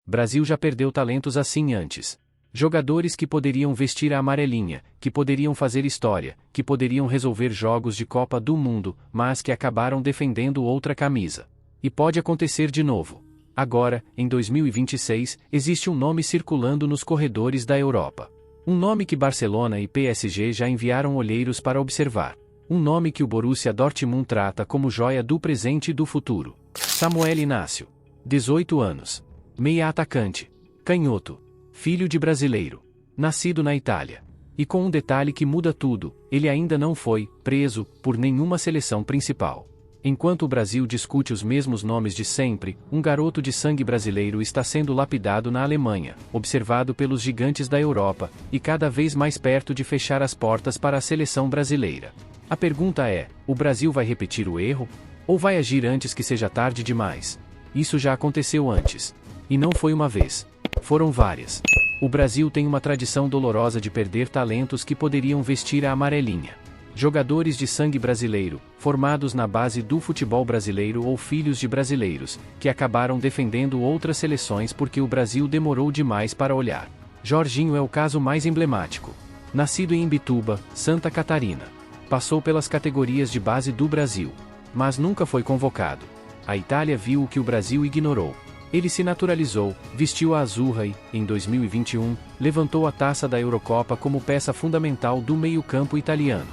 Brasil já perdeu talentos assim antes. Jogadores que poderiam vestir a amarelinha, que poderiam fazer história, que poderiam resolver jogos de Copa do Mundo, mas que acabaram defendendo outra camisa. E pode acontecer de novo. Agora, em 2026, existe um nome circulando nos corredores da Europa. Um nome que Barcelona e PSG já enviaram olheiros para observar. Um nome que o Borussia Dortmund trata como joia do presente e do futuro. Samuel Inácio. 18 anos. Meia atacante. Canhoto. Filho de brasileiro. Nascido na Itália. E com um detalhe que muda tudo, ele ainda não foi preso por nenhuma seleção principal. Enquanto o Brasil discute os mesmos nomes de sempre, um garoto de sangue brasileiro está sendo lapidado na Alemanha, observado pelos gigantes da Europa, e cada vez mais perto de fechar as portas para a seleção brasileira. A pergunta é: o Brasil vai repetir o erro? Ou vai agir antes que seja tarde demais? Isso já aconteceu antes. E não foi uma vez. Foram várias. O Brasil tem uma tradição dolorosa de perder talentos que poderiam vestir a amarelinha. Jogadores de sangue brasileiro, formados na base do futebol brasileiro ou filhos de brasileiros, que acabaram defendendo outras seleções porque o Brasil demorou demais para olhar. Jorginho é o caso mais emblemático. Nascido em Imbituba, Santa Catarina. Passou pelas categorias de base do Brasil. Mas nunca foi convocado. A Itália viu o que o Brasil ignorou. Ele se naturalizou, vestiu a azurra e, em 2021, levantou a taça da Eurocopa como peça fundamental do meio-campo italiano.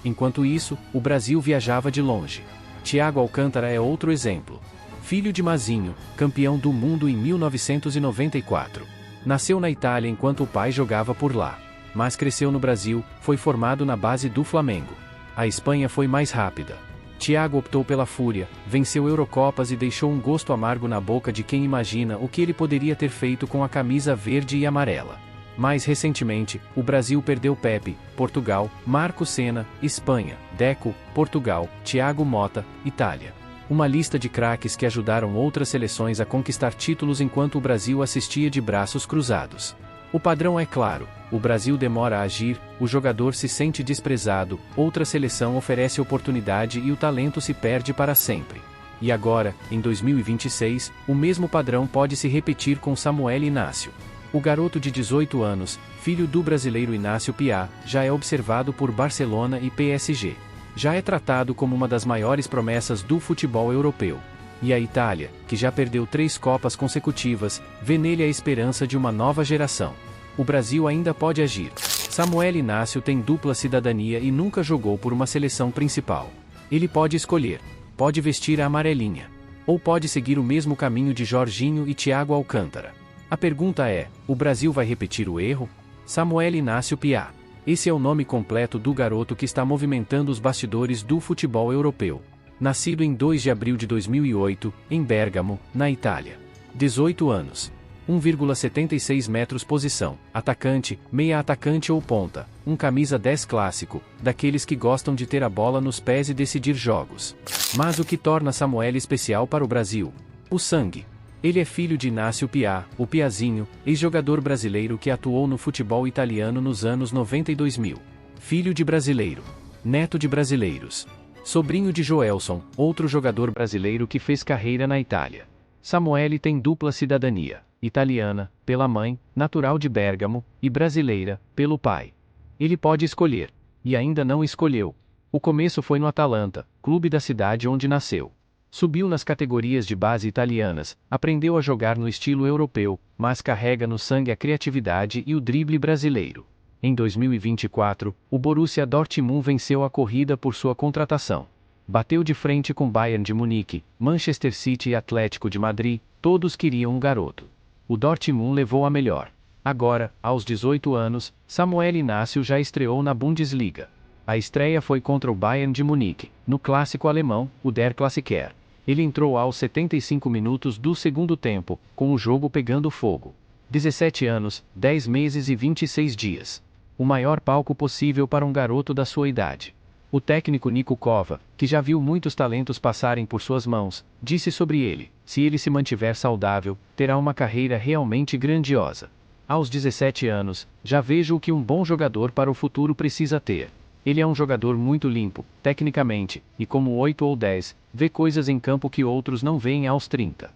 Enquanto isso, o Brasil viajava de longe. Thiago Alcântara é outro exemplo. Filho de Mazinho, campeão do mundo em 1994. Nasceu na Itália enquanto o pai jogava por lá. Mas cresceu no Brasil, foi formado na base do Flamengo. A Espanha foi mais rápida. Thiago optou pela fúria, venceu Eurocopas e deixou um gosto amargo na boca de quem imagina o que ele poderia ter feito com a camisa verde e amarela. Mais recentemente, o Brasil perdeu Pepe, Portugal, Marco Senna, Espanha, Deco, Portugal, Thiago Motta, Itália. Uma lista de craques que ajudaram outras seleções a conquistar títulos enquanto o Brasil assistia de braços cruzados. O padrão é claro: o Brasil demora a agir, o jogador se sente desprezado, outra seleção oferece oportunidade e o talento se perde para sempre. E agora, em 2026, o mesmo padrão pode se repetir com Samuel Inácio. O garoto de 18 anos, filho do brasileiro Inácio Piá, já é observado por Barcelona e PSG. Já é tratado como uma das maiores promessas do futebol europeu. E a Itália, que já perdeu 3 Copas consecutivas, vê nele a esperança de uma nova geração. O Brasil ainda pode agir. Samuel Inácio tem dupla cidadania e nunca jogou por uma seleção principal. Ele pode escolher. Pode vestir a amarelinha. Ou pode seguir o mesmo caminho de Jorginho e Thiago Alcântara. A pergunta é: o Brasil vai repetir o erro? Samuel Inácio Piá. Esse é o nome completo do garoto que está movimentando os bastidores do futebol europeu. Nascido em 2 de abril de 2008, em Bérgamo, na Itália. 18 anos. 1,76 metros posição, atacante, meia atacante ou ponta, um camisa 10 clássico, daqueles que gostam de ter a bola nos pés e decidir jogos. Mas o que torna Samuel especial para o Brasil? O sangue. Ele é filho de Inácio Piá, o Piazinho, ex-jogador brasileiro que atuou no futebol italiano nos anos 90 e 2000. Filho de brasileiro. Neto de brasileiros. Sobrinho de Joelson, outro jogador brasileiro que fez carreira na Itália. Samuel tem dupla cidadania, italiana, pela mãe, natural de Bérgamo, e brasileira, pelo pai. Ele pode escolher. E ainda não escolheu. O começo foi no Atalanta, clube da cidade onde nasceu. Subiu nas categorias de base italianas, aprendeu a jogar no estilo europeu, mas carrega no sangue a criatividade e o drible brasileiro. Em 2024, o Borussia Dortmund venceu a corrida por sua contratação. Bateu de frente com Bayern de Munique, Manchester City e Atlético de Madrid, todos queriam um garoto. O Dortmund levou a melhor. Agora, aos 18 anos, Samuel Inácio já estreou na Bundesliga. A estreia foi contra o Bayern de Munique, no clássico alemão, o Der Klassiker. Ele entrou aos 75 minutos do segundo tempo, com o jogo pegando fogo. 17 anos, 10 meses e 26 dias. O maior palco possível para um garoto da sua idade. O técnico Niko Kovac, que já viu muitos talentos passarem por suas mãos, disse sobre ele: se ele se mantiver saudável, terá uma carreira realmente grandiosa. Aos 17 anos, já vejo o que um bom jogador para o futuro precisa ter. Ele é um jogador muito limpo, tecnicamente, e como 8 ou 10, vê coisas em campo que outros não veem aos 30.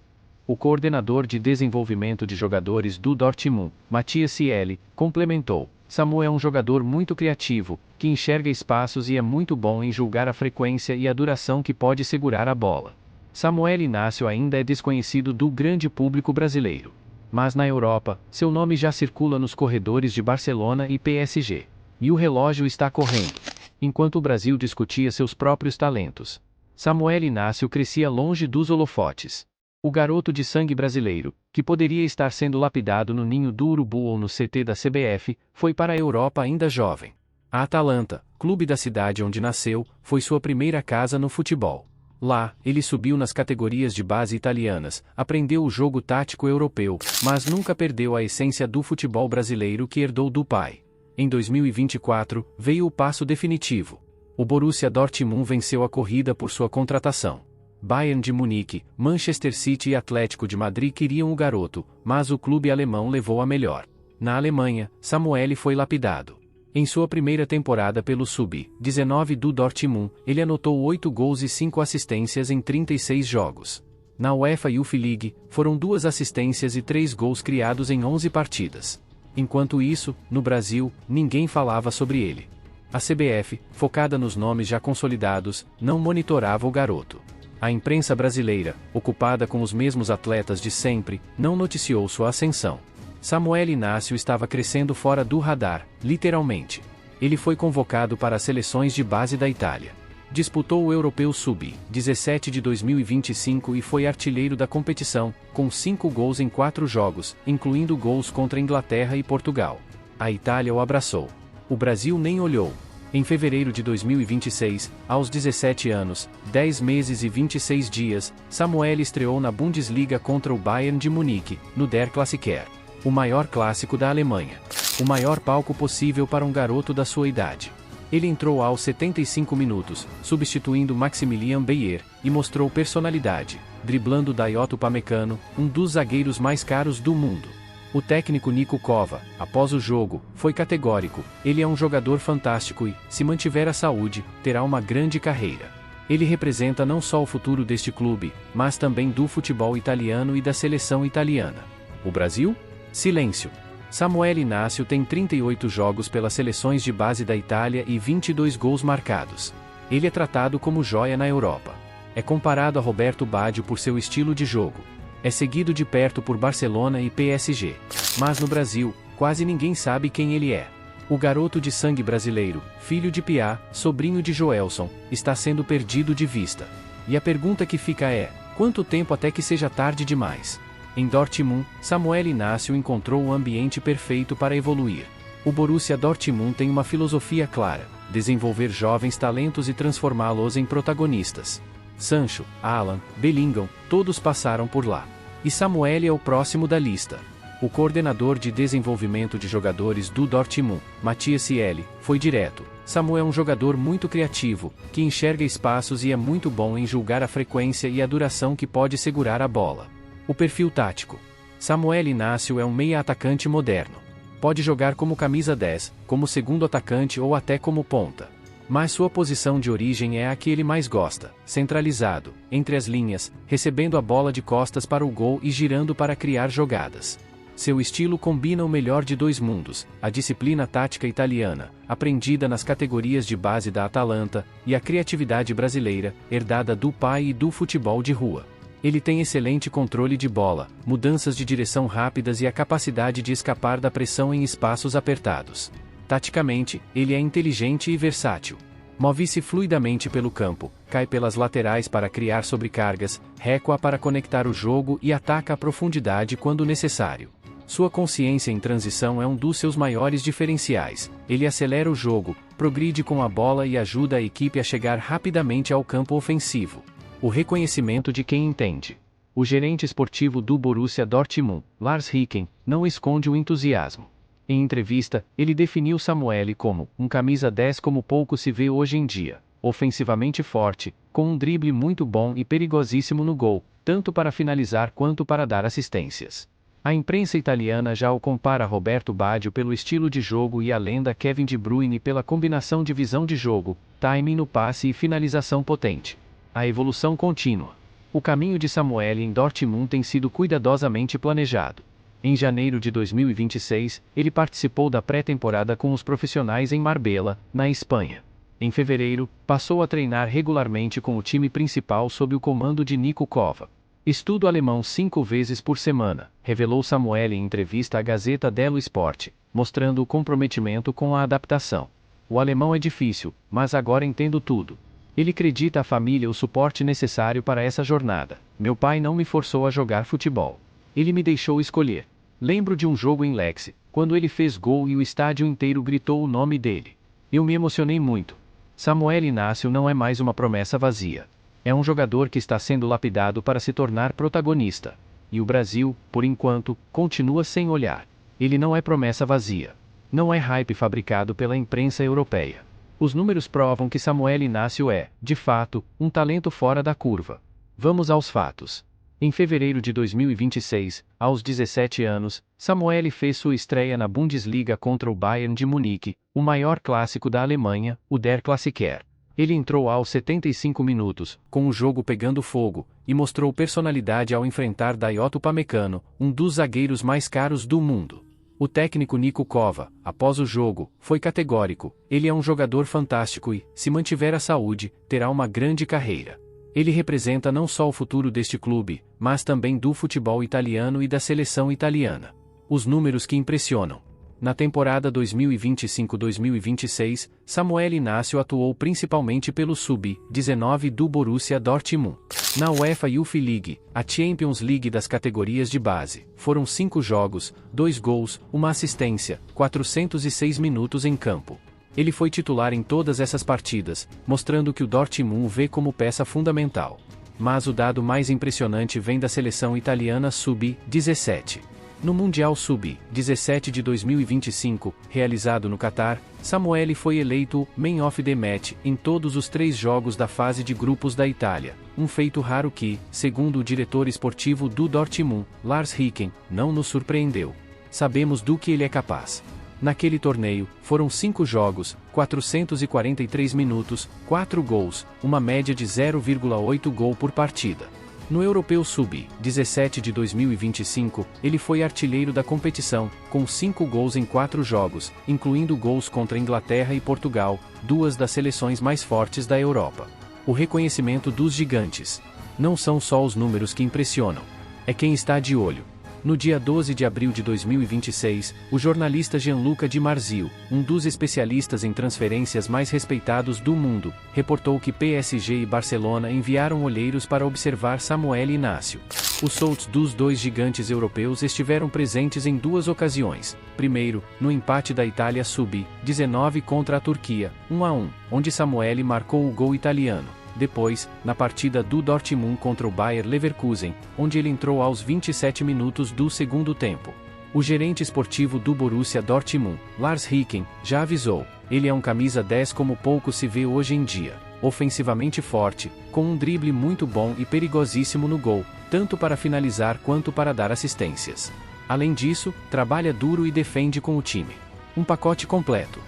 O coordenador de desenvolvimento de jogadores do Dortmund, Matthias Cieli, complementou: Samuel é um jogador muito criativo, que enxerga espaços e é muito bom em julgar a frequência e a duração que pode segurar a bola. Samuel Inácio ainda é desconhecido do grande público brasileiro. Mas na Europa, seu nome já circula nos corredores de Barcelona e PSG. E o relógio está correndo. Enquanto o Brasil discutia seus próprios talentos, Samuel Inácio crescia longe dos holofotes. O garoto de sangue brasileiro, que poderia estar sendo lapidado no ninho do urubu ou no CT da CBF, foi para a Europa ainda jovem. A Atalanta, clube da cidade onde nasceu, foi sua primeira casa no futebol. Lá, ele subiu nas categorias de base italianas, aprendeu o jogo tático europeu, mas nunca perdeu a essência do futebol brasileiro que herdou do pai. Em 2024, veio o passo definitivo. O Borussia Dortmund venceu a corrida por sua contratação. Bayern de Munique, Manchester City e Atlético de Madrid queriam o garoto, mas o clube alemão levou a melhor. Na Alemanha, Samuel foi lapidado. Em sua primeira temporada pelo Sub-19 do Dortmund, ele anotou 8 gols e 5 assistências em 36 jogos. Na UEFA Youth League, foram 2 assistências e 3 gols criados em 11 partidas. Enquanto isso, no Brasil, ninguém falava sobre ele. A CBF, focada nos nomes já consolidados, não monitorava o garoto. A imprensa brasileira, ocupada com os mesmos atletas de sempre, não noticiou sua ascensão. Samuel Inácio estava crescendo fora do radar, literalmente. Ele foi convocado para as seleções de base da Itália. Disputou o Europeu Sub-17 de 2025 e foi artilheiro da competição, com 5 gols em 4 jogos, incluindo gols contra Inglaterra e Portugal. A Itália o abraçou. O Brasil nem olhou. Em fevereiro de 2026, aos 17 anos, 10 meses e 26 dias, Samuel estreou na Bundesliga contra o Bayern de Munique, no Der Klassiker. O maior clássico da Alemanha. O maior palco possível para um garoto da sua idade. Ele entrou aos 75 minutos, substituindo Maximilian Bayer, e mostrou personalidade, driblando Dayot Upamecano, um dos zagueiros mais caros do mundo. O técnico Niko Kova, após o jogo, foi categórico: ele é um jogador fantástico e, se mantiver a saúde, terá uma grande carreira. Ele representa não só o futuro deste clube, mas também do futebol italiano e da seleção italiana. O Brasil? Silêncio. Samuel Inácio tem 38 jogos pelas seleções de base da Itália e 22 gols marcados. Ele é tratado como joia na Europa. É comparado a Roberto Baggio por seu estilo de jogo. É seguido de perto por Barcelona e PSG. Mas no Brasil, quase ninguém sabe quem ele é. O garoto de sangue brasileiro, filho de Piá, sobrinho de Joelson, está sendo perdido de vista. E a pergunta que fica é: quanto tempo até que seja tarde demais? Em Dortmund, Samuel Inácio encontrou o ambiente perfeito para evoluir. O Borussia Dortmund tem uma filosofia clara: desenvolver jovens talentos e transformá-los em protagonistas. Sancho, Alan, Bellingham, todos passaram por lá. E Samuel é o próximo da lista. O coordenador de desenvolvimento de jogadores do Dortmund, Matthias Cieli, foi direto: Samuel é um jogador muito criativo, que enxerga espaços e é muito bom em julgar a frequência e a duração que pode segurar a bola. O perfil tático. Samuel Inácio é um meia-atacante moderno. Pode jogar como camisa 10, como segundo atacante ou até como ponta. Mas sua posição de origem é a que ele mais gosta: centralizado, entre as linhas, recebendo a bola de costas para o gol e girando para criar jogadas. Seu estilo combina o melhor de dois mundos: a disciplina tática italiana, aprendida nas categorias de base da Atalanta, e a criatividade brasileira, herdada do pai e do futebol de rua. Ele tem excelente controle de bola, mudanças de direção rápidas e a capacidade de escapar da pressão em espaços apertados. Taticamente, ele é inteligente e versátil. Move-se fluidamente pelo campo, cai pelas laterais para criar sobrecargas, recua para conectar o jogo e ataca a profundidade quando necessário. Sua consciência em transição é um dos seus maiores diferenciais. Ele acelera o jogo, progride com a bola e ajuda a equipe a chegar rapidamente ao campo ofensivo. O reconhecimento de quem entende. O gerente esportivo do Borussia Dortmund, Lars Ricken, não esconde o entusiasmo. Em entrevista, ele definiu Samuel como um camisa 10 como pouco se vê hoje em dia, ofensivamente forte, com um drible muito bom e perigosíssimo no gol, tanto para finalizar quanto para dar assistências. A imprensa italiana já o compara a Roberto Baggio pelo estilo de jogo e a lenda Kevin De Bruyne pela combinação de visão de jogo, timing no passe e finalização potente. A evolução contínua. O caminho de Samuel em Dortmund tem sido cuidadosamente planejado. Em janeiro de 2026, ele participou da pré-temporada com os profissionais em Marbella, na Espanha. Em fevereiro, passou a treinar regularmente com o time principal sob o comando de Niko Kovac. Estudo alemão 5 vezes por semana, revelou Samuel em entrevista à Gazeta dello Sport, mostrando o comprometimento com a adaptação. O alemão é difícil, mas agora entendo tudo. Ele acredita à família o suporte necessário para essa jornada. Meu pai não me forçou a jogar futebol. Ele me deixou escolher. Lembro de um jogo em Lecce, quando ele fez gol e o estádio inteiro gritou o nome dele. Eu me emocionei muito. Samuel Inácio não é mais uma promessa vazia. É um jogador que está sendo lapidado para se tornar protagonista. E o Brasil, por enquanto, continua sem olhar. Ele não é promessa vazia. Não é hype fabricado pela imprensa europeia. Os números provam que Samuel Inácio é, de fato, um talento fora da curva. Vamos aos fatos. Em fevereiro de 2026, aos 17 anos, Samuel fez sua estreia na Bundesliga contra o Bayern de Munique, o maior clássico da Alemanha, o Der Klassiker. Ele entrou aos 75 minutos, com o jogo pegando fogo, e mostrou personalidade ao enfrentar Dayot Upamecano, um dos zagueiros mais caros do mundo. O técnico Niko Kovac, após o jogo, foi categórico: ele é um jogador fantástico e, se mantiver a saúde, terá uma grande carreira. Ele representa não só o futuro deste clube, mas também do futebol italiano e da seleção italiana. Os números que impressionam. Na temporada 2025-2026, Samuel Inácio atuou principalmente pelo Sub-19 do Borussia Dortmund. Na UEFA Youth League, a Champions League das categorias de base, foram 5 jogos, 2 gols, 1 assistência, 406 minutos em campo. Ele foi titular em todas essas partidas, mostrando que o Dortmund o vê como peça fundamental. Mas o dado mais impressionante vem da seleção italiana Sub-17. No Mundial Sub-17 de 2025, realizado no Catar, Samuel foi eleito Man of the Match em todos os 3 jogos da fase de grupos da Itália, um feito raro que, segundo o diretor esportivo do Dortmund, Lars Ricken, não nos surpreendeu. Sabemos do que ele é capaz. Naquele torneio, foram 5 jogos, 443 minutos, 4 gols, uma média de 0,8 gol por partida. No Europeu Sub-17 de 2025, ele foi artilheiro da competição, com 5 gols em 4 jogos, incluindo gols contra Inglaterra e Portugal, 2 das seleções mais fortes da Europa. O reconhecimento dos gigantes. Não são só os números que impressionam. É quem está de olho. No dia 12 de abril de 2026, o jornalista Gianluca Di Marzio, um dos especialistas em transferências mais respeitados do mundo, reportou que PSG e Barcelona enviaram olheiros para observar Samuel Inácio. Os soltos dos 2 gigantes europeus estiveram presentes em 2 ocasiões. Primeiro, no empate da Itália Sub-19 contra a Turquia, 1-1, onde Samuel marcou o gol italiano. Depois, na partida do Dortmund contra o Bayer Leverkusen, onde ele entrou aos 27 minutos do segundo tempo. O gerente esportivo do Borussia Dortmund, Lars Ricken, já avisou: ele é um camisa 10 como pouco se vê hoje em dia. Ofensivamente forte, com um drible muito bom e perigosíssimo no gol, tanto para finalizar quanto para dar assistências. Além disso, trabalha duro e defende com o time. Um pacote completo.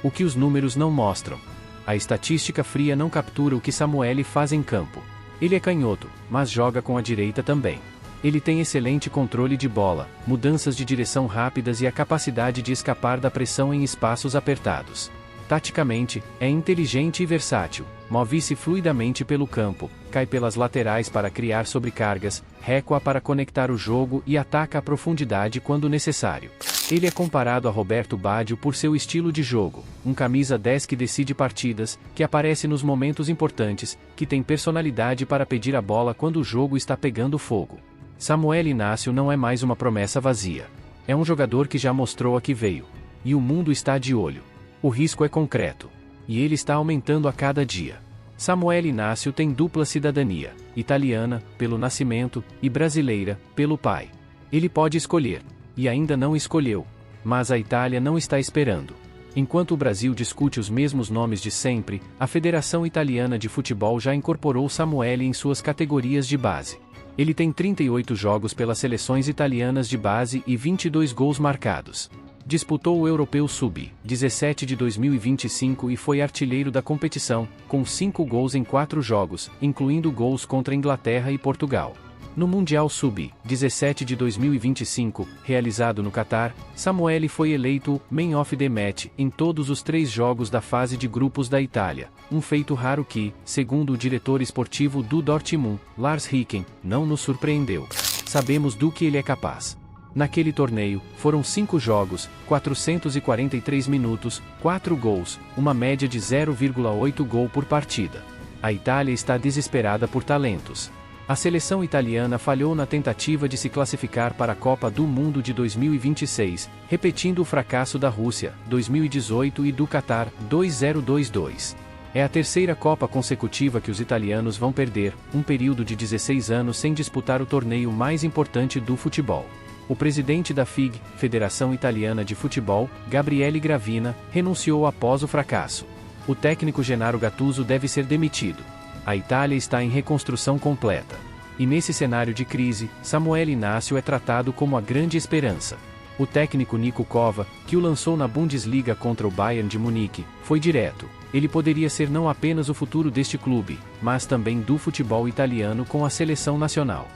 O que os números não mostram. A estatística fria não captura o que Samuel faz em campo. Ele é canhoto, mas joga com a direita também. Ele tem excelente controle de bola, mudanças de direção rápidas e a capacidade de escapar da pressão em espaços apertados. Taticamente, é inteligente e versátil, move-se fluidamente pelo campo, cai pelas laterais para criar sobrecargas, recua para conectar o jogo e ataca a profundidade quando necessário. Ele é comparado a Roberto Baggio por seu estilo de jogo, um camisa 10 que decide partidas, que aparece nos momentos importantes, que tem personalidade para pedir a bola quando o jogo está pegando fogo. Samuel Inácio não é mais uma promessa vazia. É um jogador que já mostrou a que veio. E o mundo está de olho. O risco é concreto. E ele está aumentando a cada dia. Samuel Inácio tem dupla cidadania, italiana, pelo nascimento, e brasileira, pelo pai. Ele pode escolher. E ainda não escolheu. Mas a Itália não está esperando. Enquanto o Brasil discute os mesmos nomes de sempre, a Federação Italiana de Futebol já incorporou Samuel em suas categorias de base. Ele tem 38 jogos pelas seleções italianas de base e 22 gols marcados. Disputou o Europeu Sub-17 de 2025 e foi artilheiro da competição, com 5 gols em 4 jogos, incluindo gols contra Inglaterra e Portugal. No Mundial Sub-17 de 2025, realizado no Catar, Samuele foi eleito Man of the Match em todos os 3 jogos da fase de grupos da Itália, um feito raro que, segundo o diretor esportivo do Dortmund, Lars Ricken, não nos surpreendeu. Sabemos do que ele é capaz. Naquele torneio, foram 5 jogos, 443 minutos, 4 gols, uma média de 0,8 gol por partida. A Itália está desesperada por talentos. A seleção italiana falhou na tentativa de se classificar para a Copa do Mundo de 2026, repetindo o fracasso da Rússia, 2018 e do Catar, 2022. É a terceira Copa consecutiva que os italianos vão perder, um período de 16 anos sem disputar o torneio mais importante do futebol. O presidente da FIG, Federação Italiana de Futebol, Gabriele Gravina, renunciou após o fracasso. O técnico Gennaro Gattuso deve ser demitido. A Itália está em reconstrução completa. E nesse cenário de crise, Samuele Inácio é tratado como a grande esperança. O técnico Niko Kova, que o lançou na Bundesliga contra o Bayern de Munique, foi direto. Ele poderia ser não apenas o futuro deste clube, mas também do futebol italiano com a seleção nacional.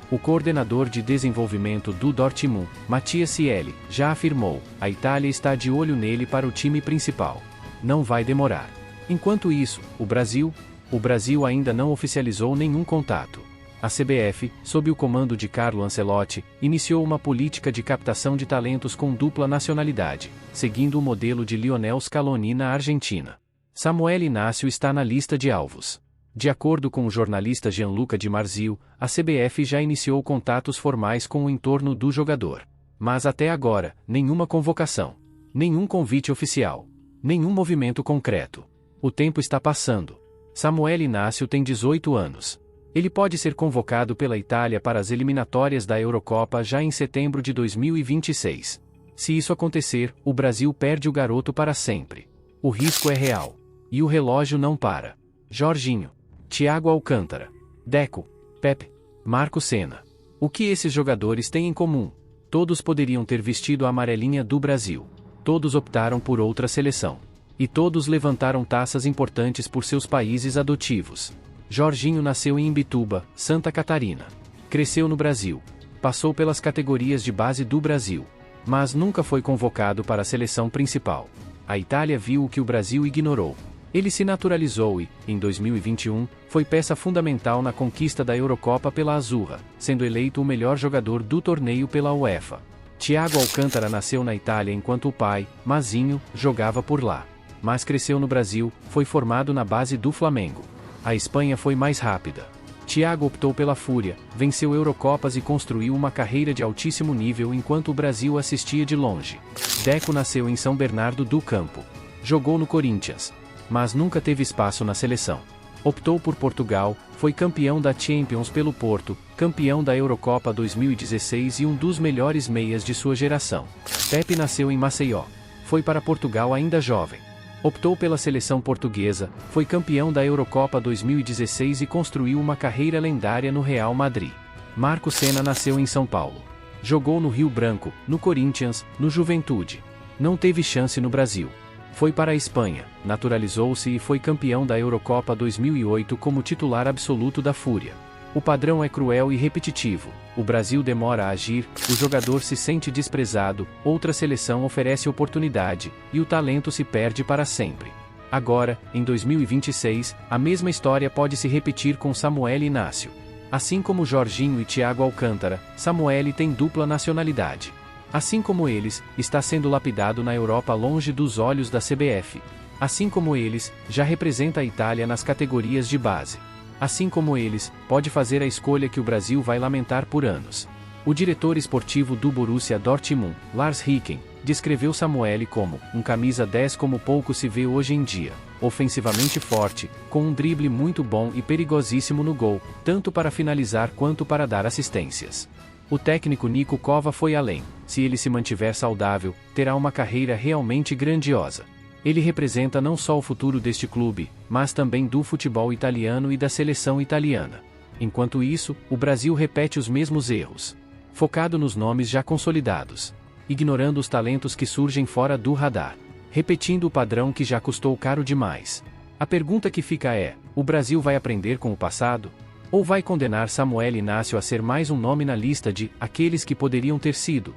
O coordenador de desenvolvimento do Dortmund, Mattias Cieli, já afirmou: a Itália está de olho nele para o time principal. Não vai demorar. Enquanto isso, o Brasil ainda não oficializou nenhum contato. A CBF, sob o comando de Carlo Ancelotti, iniciou uma política de captação de talentos com dupla nacionalidade, seguindo o modelo de Lionel Scaloni na Argentina. Samuele Inácio está na lista de alvos. De acordo com o jornalista Gianluca Di Marzio, a CBF já iniciou contatos formais com o entorno do jogador. Mas até agora, nenhuma convocação, nenhum convite oficial, nenhum movimento concreto. O tempo está passando. Samuele Inácio tem 18 anos. Ele pode ser convocado pela Itália para as eliminatórias da Eurocopa já em setembro de 2026. Se isso acontecer, o Brasil perde o garoto para sempre. O risco é real. E o relógio não para. Jorginho, Thiago Alcântara, Deco, Pepe, Marco Senna. O que esses jogadores têm em comum? Todos poderiam ter vestido a amarelinha do Brasil. Todos optaram por outra seleção. E todos levantaram taças importantes por seus países adotivos. Jorginho nasceu em Imbituba, Santa Catarina. Cresceu no Brasil. Passou pelas categorias de base do Brasil. Mas nunca foi convocado para a seleção principal. A Itália viu o que o Brasil ignorou. Ele se naturalizou e, em 2021, foi peça fundamental na conquista da Eurocopa pela Azzurra, sendo eleito o melhor jogador do torneio pela UEFA. Thiago Alcântara nasceu na Itália enquanto o pai, Mazinho, jogava por lá. Mas cresceu no Brasil, foi formado na base do Flamengo. A Espanha foi mais rápida. Thiago optou pela Fúria, venceu Eurocopas e construiu uma carreira de altíssimo nível enquanto o Brasil assistia de longe. Deco nasceu em São Bernardo do Campo. Jogou no Corinthians, mas nunca teve espaço na seleção. Optou por Portugal, foi campeão da Champions pelo Porto, campeão da Eurocopa 2016 e um dos melhores meias de sua geração. Pepe nasceu em Maceió. Foi para Portugal ainda jovem. Optou pela seleção portuguesa, foi campeão da Eurocopa 2016 e construiu uma carreira lendária no Real Madrid. Marco Senna nasceu em São Paulo. Jogou no Rio Branco, no Corinthians, no Juventude. Não teve chance no Brasil. Foi para a Espanha, naturalizou-se e foi campeão da Eurocopa 2008 como titular absoluto da Fúria. O padrão é cruel e repetitivo. O Brasil demora a agir, o jogador se sente desprezado, outra seleção oferece oportunidade, e o talento se perde para sempre. Agora, em 2026, a mesma história pode se repetir com Samuele Inácio. Assim como Jorginho e Thiago Alcântara, Samuele tem dupla nacionalidade. Assim como eles, está sendo lapidado na Europa longe dos olhos da CBF. Assim como eles, já representa a Itália nas categorias de base. Assim como eles, pode fazer a escolha que o Brasil vai lamentar por anos. O diretor esportivo do Borussia Dortmund, Lars Ricken, descreveu Samuele como um camisa 10 como pouco se vê hoje em dia, ofensivamente forte, com um drible muito bom e perigosíssimo no gol, tanto para finalizar quanto para dar assistências. O técnico Niko Kova foi além: se ele se mantiver saudável, terá uma carreira realmente grandiosa. Ele representa não só o futuro deste clube, mas também do futebol italiano e da seleção italiana. Enquanto isso, o Brasil repete os mesmos erros. Focado nos nomes já consolidados. ignorando os talentos que surgem fora do radar, repetindo o padrão que já custou caro demais. A pergunta que fica é: o Brasil vai aprender com o passado? Ou vai condenar Samuel Inácio a ser mais um nome na lista de aqueles que poderiam ter sido?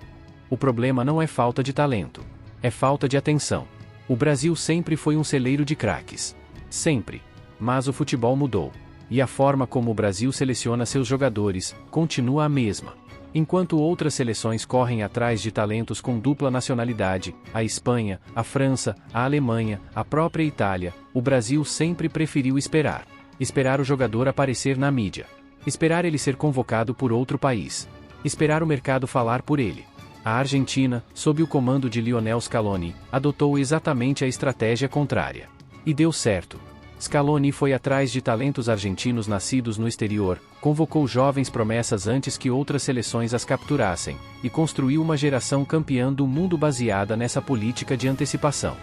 O problema não é falta de talento, é falta de atenção. O Brasil sempre foi um celeiro de craques. Sempre. Mas o futebol mudou. E a forma como o Brasil seleciona seus jogadores continua a mesma. Enquanto outras seleções correm atrás de talentos com dupla nacionalidade, a Espanha, a França, a Alemanha, a própria Itália, o Brasil sempre preferiu esperar. Esperar o jogador aparecer na mídia. Esperar ele ser convocado por outro país. Esperar o mercado falar por ele. A Argentina, sob o comando de Lionel Scaloni, adotou exatamente a estratégia contrária. E deu certo. Scaloni foi atrás de talentos argentinos nascidos no exterior, convocou jovens promessas antes que outras seleções as capturassem, e construiu uma geração campeã do mundo baseada nessa política de antecipação.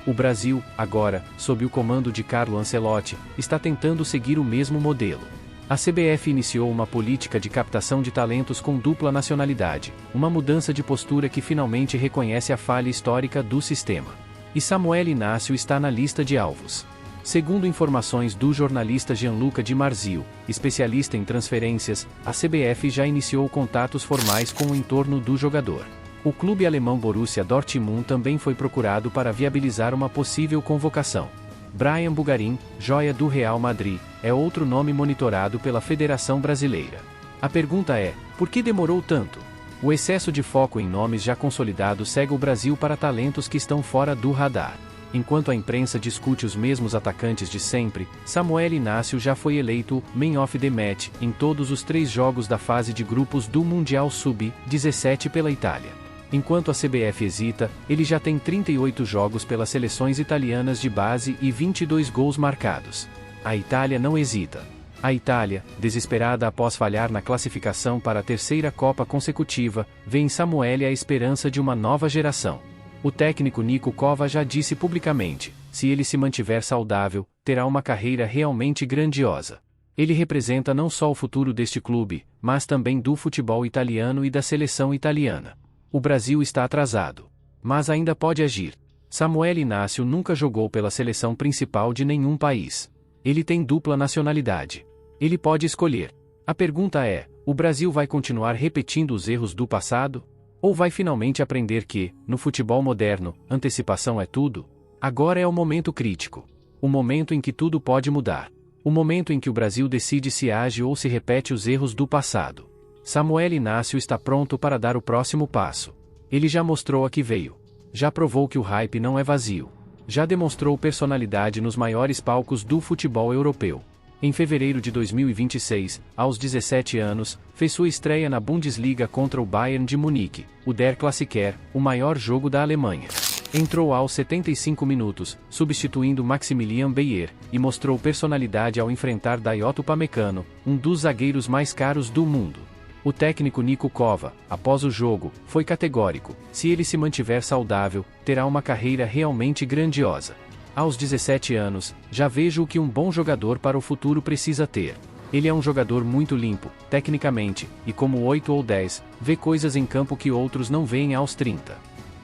O Brasil, agora, sob o comando de Carlo Ancelotti, está tentando seguir o mesmo modelo. A CBF iniciou uma política de captação de talentos com dupla nacionalidade, uma mudança de postura que finalmente reconhece a falha histórica do sistema. E Samuel Inácio está na lista de alvos. Segundo informações do jornalista Gianluca Di Marzio, especialista em transferências, a CBF já iniciou contatos formais com o entorno do jogador. O clube alemão Borussia Dortmund também foi procurado para viabilizar uma possível convocação. Bryan Bugarin, joia do Real Madrid, é outro nome monitorado pela Federação Brasileira. A pergunta é: por que demorou tanto? O excesso de foco em nomes já consolidados cega o Brasil para talentos que estão fora do radar. Enquanto a imprensa discute os mesmos atacantes de sempre, Samuel Inácio já foi eleito Man of the Match em todos os 3 jogos da fase de grupos do Mundial Sub-17 pela Itália. Enquanto a CBF hesita, ele já tem 38 jogos pelas seleções italianas de base e 22 gols marcados. A Itália não hesita. A Itália, desesperada após falhar na classificação para a 3ª Copa consecutiva, vê em Samuel a esperança de uma nova geração. O técnico Niko Kovac já disse publicamente: se ele se mantiver saudável, terá uma carreira realmente grandiosa. Ele representa não só o futuro deste clube, mas também do futebol italiano e da seleção italiana. O Brasil está atrasado. Mas ainda pode agir. Samuel Inácio nunca jogou pela seleção principal de nenhum país. Ele tem dupla nacionalidade. Ele pode escolher. A pergunta é: o Brasil vai continuar repetindo os erros do passado? Ou vai finalmente aprender que, no futebol moderno, antecipação é tudo? Agora é o momento crítico. O momento em que tudo pode mudar. O momento em que o Brasil decide se age ou se repete os erros do passado. Samuel Inácio está pronto para dar o próximo passo. Ele já mostrou a que veio. Já provou que o hype não é vazio. Já demonstrou personalidade nos maiores palcos do futebol europeu. Em fevereiro de 2026, aos 17 anos, fez sua estreia na Bundesliga contra o Bayern de Munique, o Der Klassiker, o maior jogo da Alemanha. Entrou aos 75 minutos, substituindo Maximilian Bayer, e mostrou personalidade ao enfrentar Dayot Upamecano, um dos zagueiros mais caros do mundo. O técnico Niko Kovac, após o jogo, foi categórico: se ele se mantiver saudável, terá uma carreira realmente grandiosa. Aos 17 anos, já vejo o que um bom jogador para o futuro precisa ter. Ele é um jogador muito limpo, tecnicamente, e como 8 ou 10, vê coisas em campo que outros não veem aos 30.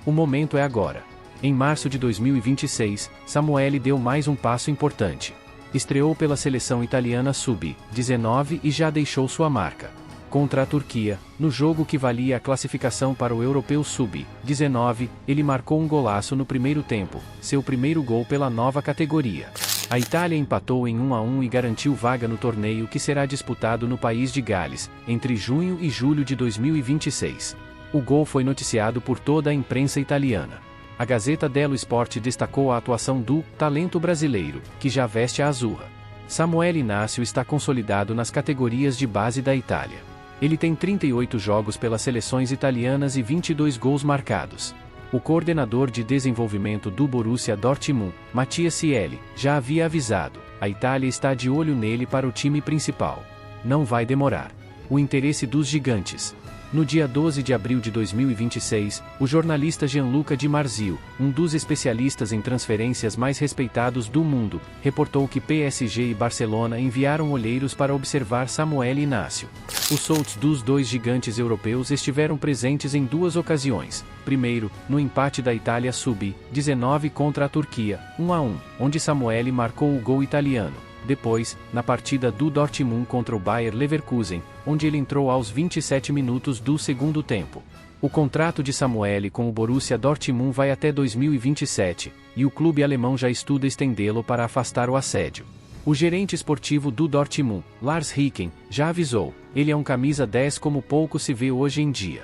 O momento é agora. Em março de 2026, Samuel deu mais um passo importante. Estreou pela seleção italiana Sub-19 e já deixou sua marca. Contra a Turquia, no jogo que valia a classificação para o Europeu Sub-19, ele marcou um golaço no primeiro tempo, seu primeiro gol pela nova categoria. A Itália empatou em 1-1 e garantiu vaga no torneio que será disputado no país de Gales, entre junho e julho de 2026. O gol foi noticiado por toda a imprensa italiana. A Gazzetta dello Sport destacou a atuação do talento brasileiro, que já veste a azurra. Samuel Inácio está consolidado nas categorias de base da Itália. Ele tem 38 jogos pelas seleções italianas e 22 gols marcados. O coordenador de desenvolvimento do Borussia Dortmund, Mathias Cieli, já havia avisado: a Itália está de olho nele para o time principal. Não vai demorar. O interesse dos gigantes. No dia 12 de abril de 2026, o jornalista Gianluca Di Marzio, um dos especialistas em transferências mais respeitados do mundo, reportou que PSG e Barcelona enviaram olheiros para observar Samuel Inácio. Os soltos dos dois gigantes europeus estiveram presentes em duas ocasiões. Primeiro, no empate da Itália Sub-19 contra a Turquia, 1-1, onde Samuel marcou o gol italiano. Depois, na partida do Dortmund contra o Bayer Leverkusen, onde ele entrou aos 27 minutos do segundo tempo. O contrato de Samuel com o Borussia Dortmund vai até 2027, e o clube alemão já estuda estendê-lo para afastar o assédio. O gerente esportivo do Dortmund, Lars Ricken, já avisou: ele é um camisa 10 como pouco se vê hoje em dia.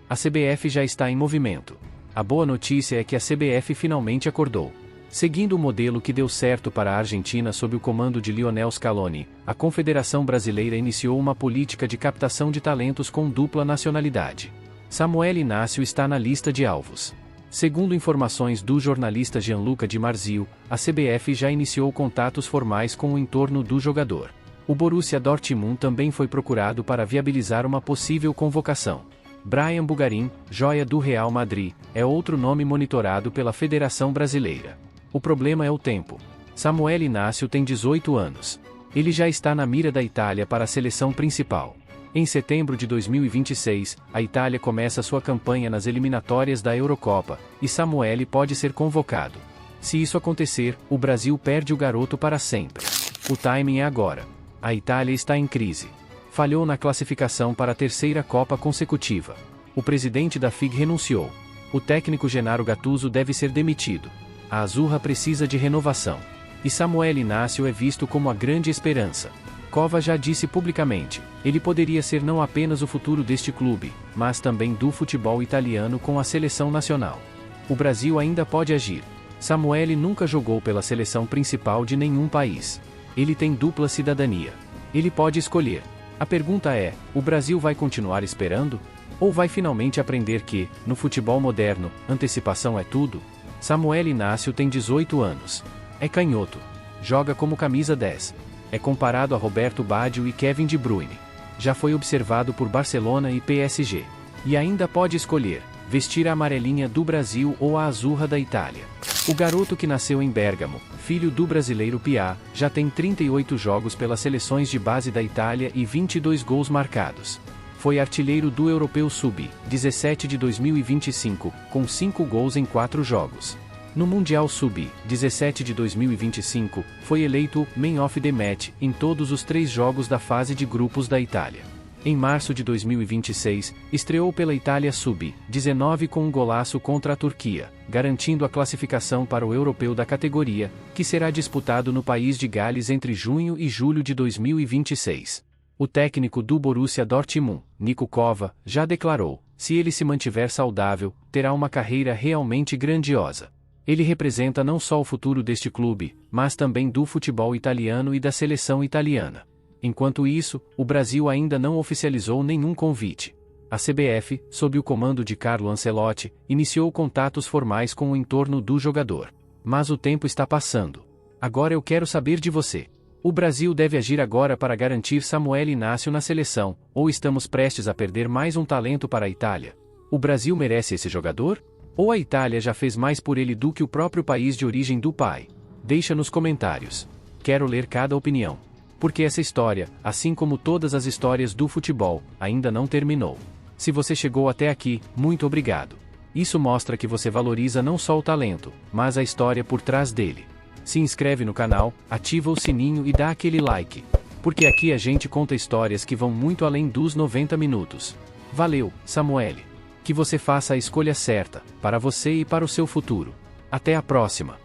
A CBF já está em movimento. A boa notícia é que a CBF finalmente acordou. Seguindo o modelo que deu certo para a Argentina sob o comando de Lionel Scaloni, a Confederação Brasileira iniciou uma política de captação de talentos com dupla nacionalidade. Samuel Inácio está na lista de alvos. Segundo informações do jornalista Gianluca Di Marzio, a CBF já iniciou contatos formais com o entorno do jogador. O Borussia Dortmund também foi procurado para viabilizar uma possível convocação. Bryan Bugarin, joia do Real Madrid, é outro nome monitorado pela Federação Brasileira. O problema é o tempo. Samuel Inácio tem 18 anos. Ele já está na mira da Itália para a seleção principal. Em setembro de 2026, a Itália começa sua campanha nas eliminatórias da Eurocopa, e Samuel pode ser convocado. Se isso acontecer, o Brasil perde o garoto para sempre. O timing é agora. A Itália está em crise. Falhou na classificação para a terceira Copa consecutiva. O presidente da FIG renunciou. O técnico Gennaro Gattuso deve ser demitido. A Azurra precisa de renovação. E Samuel Inácio é visto como a grande esperança. Cova já disse publicamente: ele poderia ser não apenas o futuro deste clube, mas também do futebol italiano com a seleção nacional. O Brasil ainda pode agir. Samuel nunca jogou pela seleção principal de nenhum país. Ele tem dupla cidadania. Ele pode escolher. A pergunta é: o Brasil vai continuar esperando? Ou vai finalmente aprender que, no futebol moderno, antecipação é tudo? Samuel Inácio tem 18 anos. É canhoto. Joga como camisa 10. É comparado a Roberto Baggio e Kevin De Bruyne. Já foi observado por Barcelona e PSG. E ainda pode escolher: vestir a amarelinha do Brasil ou a azurra da Itália. O garoto que nasceu em Bérgamo, filho do brasileiro Piá, já tem 38 jogos pelas seleções de base da Itália e 22 gols marcados. Foi artilheiro do Europeu Sub-17 de 2025, com 5 gols em 4 jogos. No Mundial Sub-17 de 2025, foi eleito Man of the Match em todos os 3 jogos da fase de grupos da Itália. Em março de 2026, estreou pela Itália Sub-19 com um golaço contra a Turquia, garantindo a classificação para o Europeu da categoria, que será disputado no país de Gales entre junho e julho de 2026. O técnico do Borussia Dortmund, Niko Kova, já declarou: se ele se mantiver saudável, terá uma carreira realmente grandiosa. Ele representa não só o futuro deste clube, mas também do futebol italiano e da seleção italiana. Enquanto isso, o Brasil ainda não oficializou nenhum convite. A CBF, sob o comando de Carlo Ancelotti, iniciou contatos formais com o entorno do jogador. Mas o tempo está passando. Agora eu quero saber de você. O Brasil deve agir agora para garantir Samuel Inácio na seleção, ou estamos prestes a perder mais um talento para a Itália? O Brasil merece esse jogador? Ou a Itália já fez mais por ele do que o próprio país de origem do pai? Deixa nos comentários. Quero ler cada opinião. Porque essa história, assim como todas as histórias do futebol, ainda não terminou. Se você chegou até aqui, muito obrigado. Isso mostra que você valoriza não só o talento, mas a história por trás dele. Se inscreve no canal, ativa o sininho e dá aquele like. Porque aqui a gente conta histórias que vão muito além dos 90 minutos. Valeu, Samuel. Que você faça a escolha certa, para você e para o seu futuro. Até a próxima.